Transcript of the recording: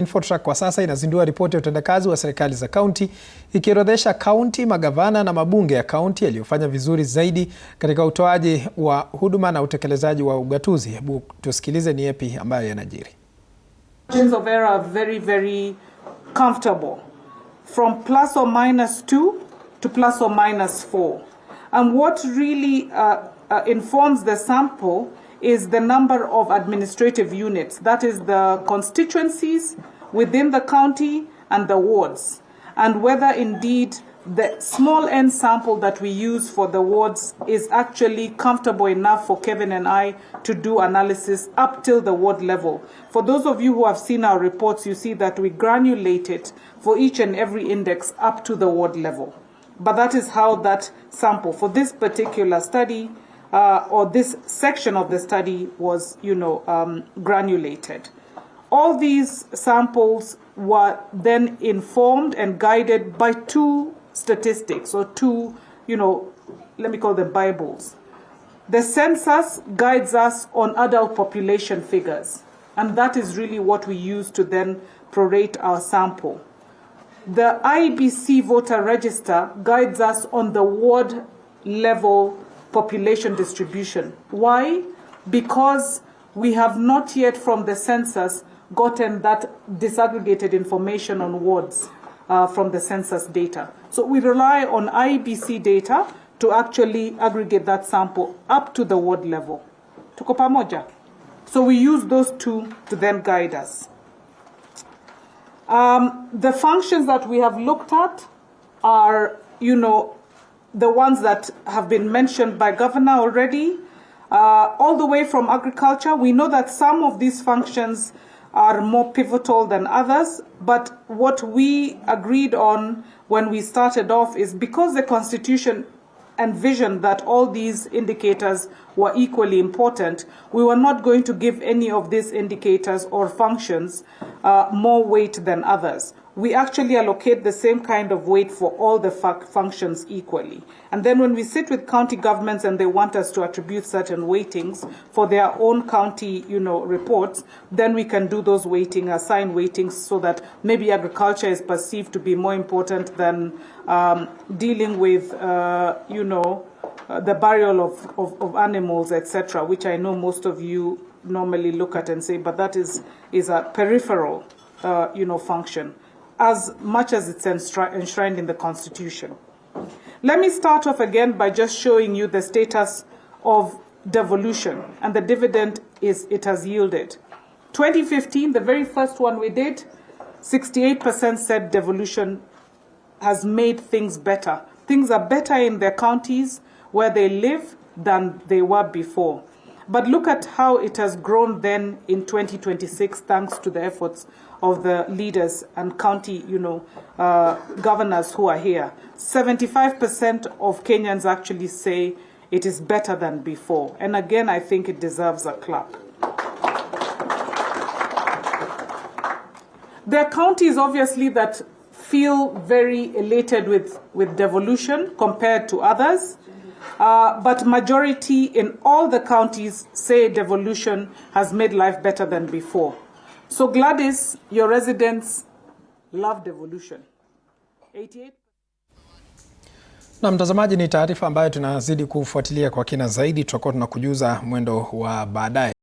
Infotrak kwa sasa inazindua ripoti ya utendakazi wa serikali za kaunti, ikiorodhesha kaunti, magavana na mabunge ya kaunti yaliyofanya vizuri zaidi katika utoaji wa huduma na utekelezaji wa ugatuzi. Hebu tusikilize ni yapi ambayo yanajiri. Margins of error are very, very comfortable, from ±2 to ±4. And what really informs the sample is the number of administrative units, that is the constituencies within the county and the wards, and whether indeed the small n sample that we use for the wards is actually comfortable enough for Kevin and I to do analysis up till the ward level. For those of you who have seen our reports, you see that we granulate it for each and every index up to the ward level. But that is how that sample for this particular study or this section of the study was, granulated. All these samples were then informed and guided by two statistics, or two, let me call them Bibles. The census guides us on adult population figures, and that is really what we use to then prorate our sample. The IBC voter register guides us on the ward level population distribution. Why? Because we have not yet from the census gotten that disaggregated information on wards from the census data. So we rely on IBC data to actually aggregate that sample up to the ward level. Tuko pamoja? So we use those two to then guide us. The functions that we have looked at are, the ones that have been mentioned by Governor already, all the way from agriculture. We know that some of these functions are more pivotal than others, but what we agreed on when we started off is because the Constitution envisioned that all these indicators were equally important, we were not going to give any of these indicators or functions more weight than others. We actually allocate the same kind of weight for all the functions equally. And then when we sit with county governments and they want us to attribute certain weightings for their own county, reports, then we can do those assign weightings so that maybe agriculture is perceived to be more important than dealing with, the burial of animals, etc., which I know most of you normally look at and say, but that is a peripheral, function, as much as it's enshrined in the Constitution. Let me start off again by just showing you the status of devolution and the dividend it has yielded. 2015, the very first one we did, 68% said devolution has made things better. Things are better in their counties where they live than they were before. But look at how it has grown then in 2026, thanks to the efforts of the leaders and county, governors who are here. 75% of Kenyans actually say it is better than before. And again, I think it deserves a clap. There are counties, obviously, that feel very elated with devolution compared to others. But majority in all the counties say devolution has made life better than before. So Gladys, your residents love devolution. 88. Na mtazamaji, ni taarifa ambayo tunazidi kufuatilia kwa kina zaidi. Tutakuwa tunakujuza mwendo wa baadaye.